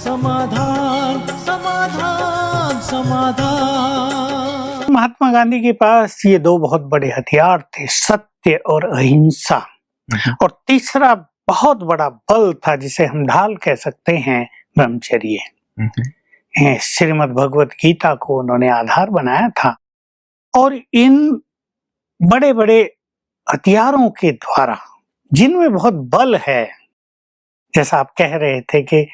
समाधान समाधान समाधान। महात्मा गांधी के पास ये दो बहुत बड़े हथियार थे, सत्य और अहिंसा। और तीसरा बहुत बड़ा बल था जिसे हम ढाल कह सकते हैं, ब्रह्मचर्य। श्रीमद् भगवत गीता को उन्होंने आधार बनाया था। और इन बड़े बड़े हथियारों के द्वारा, जिनमें बहुत बल है, जैसा आप कह रहे थे कि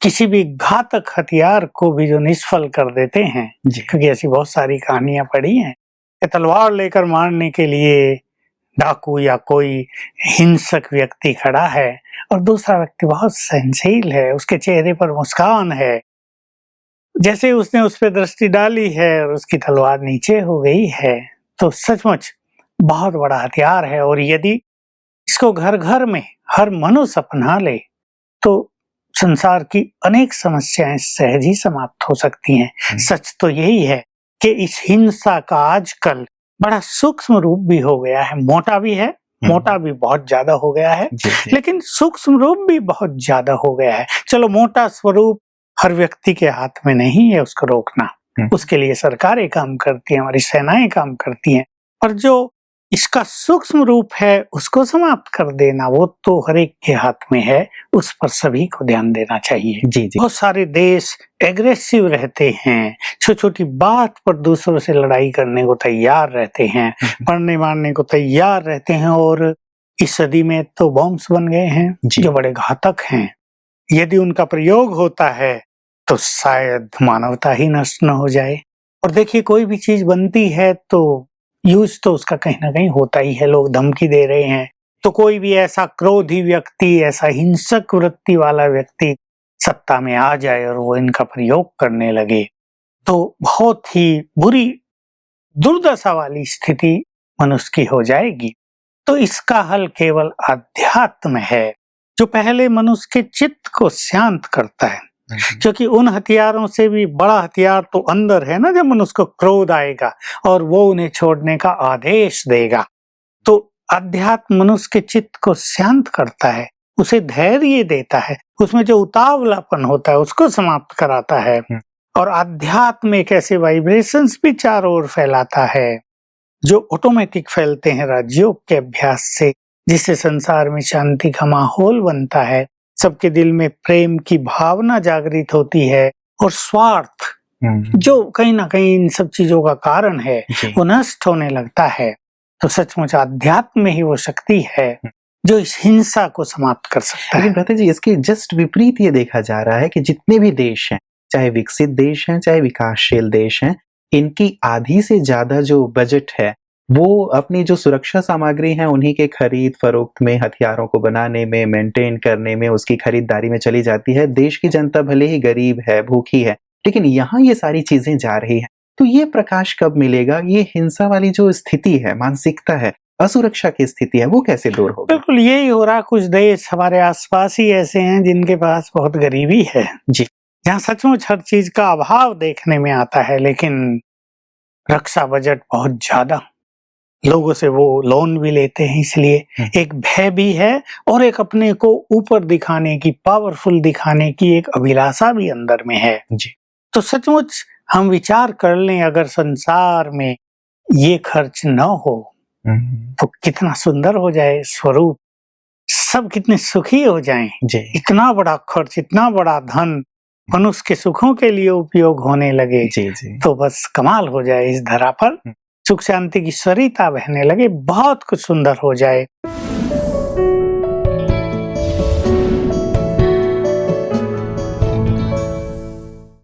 किसी भी घातक हथियार को भी जो निष्फल कर देते हैं, क्योंकि ऐसी बहुत सारी कहानियां पढ़ी हैं कि तलवार लेकर मारने के लिए डाकू या कोई हिंसक व्यक्ति खड़ा है और दूसरा व्यक्ति बहुत सहनशील है, उसके चेहरे पर मुस्कान है, जैसे उसने उस पर दृष्टि डाली है और उसकी तलवार नीचे हो गई है, तो सचमुच बहुत बड़ा हथियार है। और यदि इसको घर घर में हर मनुष्य अपना ले तो संसार की अनेक समस्याएं सहज ही समाप्त हो सकती हैं। सच तो यही है कि इस हिंसा का आजकल बड़ा सूक्ष्म रूप भी हो गया है, मोटा भी है, मोटा भी बहुत ज्यादा हो गया है, लेकिन सूक्ष्म रूप भी बहुत ज्यादा हो गया है। चलो, मोटा स्वरूप हर व्यक्ति के हाथ में नहीं है उसको रोकना, उसके लिए सरकारें काम करती हैं, हमारी सेनाएं काम करती हैं, पर जो इसका सूक्ष्म रूप है उसको समाप्त कर देना वो तो हर एक के हाथ में है, उस पर सभी को ध्यान देना चाहिए। जी। बहुत सारे देश एग्रेसिव रहते हैं, छोटी छोटी बात पर दूसरों से लड़ाई करने को तैयार रहते हैं, मरने मारने को तैयार रहते हैं, और इस सदी में तो बॉम्ब्स बन गए हैं जो बड़े घातक हैं। यदि उनका प्रयोग होता है तो शायद मानवता ही नष्ट न हो जाए। और देखिए, कोई भी चीज बनती है तो यूज तो उसका कहीं ना कहीं होता ही है। लोग धमकी दे रहे हैं तो कोई भी ऐसा क्रोधी व्यक्ति, ऐसा हिंसक वृत्ति वाला व्यक्ति सत्ता में आ जाए और वो इनका प्रयोग करने लगे तो बहुत ही बुरी दुर्दशा वाली स्थिति मनुष्य की हो जाएगी। तो इसका हल केवल अध्यात्म है, जो पहले मनुष्य के चित्त को शांत करता है, क्योंकि उन हथियारों से भी बड़ा हथियार तो अंदर है ना। जब मनुष्य को क्रोध आएगा और वो उन्हें छोड़ने का आदेश देगा, तो अध्यात्म मनुष्य के चित्त को शांत करता है, उसे धैर्य देता है, उसमें जो उतावलापन होता है उसको समाप्त कराता है। और अध्यात्म एक ऐसे वाइब्रेशंस भी चारों ओर फैलाता है जो ऑटोमेटिक फैलते हैं राजयोग के अभ्यास से, जिससे संसार में शांति का माहौल बनता है, सबके दिल में प्रेम की भावना जागृत होती है, और स्वार्थ जो कहीं ना कहीं इन सब चीजों का कारण है वो नष्ट होने लगता है। तो सचमुच अध्यात्म में ही वो शक्ति है जो इस हिंसा को समाप्त कर सकता है। लेकिन भ्राता जी, इसके जस्ट विपरीत ये देखा जा रहा है कि जितने भी देश हैं, चाहे विकसित देश हैं चाहे विकासशील देश हैं, इनकी आधी से ज्यादा जो बजट है वो अपनी जो सुरक्षा सामग्री है उन्हीं के खरीद फरोख्त में, हथियारों को बनाने में, मेंटेन करने में, उसकी खरीदारी में चली जाती है। देश की जनता भले ही गरीब है, भूखी है, लेकिन यहाँ ये सारी चीजें जा रही हैं। तो ये प्रकाश कब मिलेगा? ये हिंसा वाली जो स्थिति है, मानसिकता है, असुरक्षा की स्थिति है, वो कैसे दूर होगी? बिल्कुल यही हो रहा। कुछ देश हमारे आसपास ही ऐसे हैं जिनके पास बहुत गरीबी है जी, जहाँ सचमुच हर चीज का अभाव देखने में आता है, लेकिन रक्षा बजट बहुत ज्यादा, लोगों से वो लोन भी लेते हैं, इसलिए एक भय भी है और एक अपने को ऊपर दिखाने की, पावरफुल दिखाने की एक अभिलाषा भी अंदर में है जी। तो सचमुच हम विचार कर लें, अगर संसार में ये खर्च न हो तो कितना सुंदर हो जाए स्वरूप, सब कितने सुखी हो जाएं। इतना बड़ा खर्च, इतना बड़ा धन मनुष्य के सुखों के लिए उपयोग होने लगे तो बस कमाल हो जाए। इस धरा पर सुख शांति की सरिता बहने लगे, बहुत कुछ सुंदर हो जाए।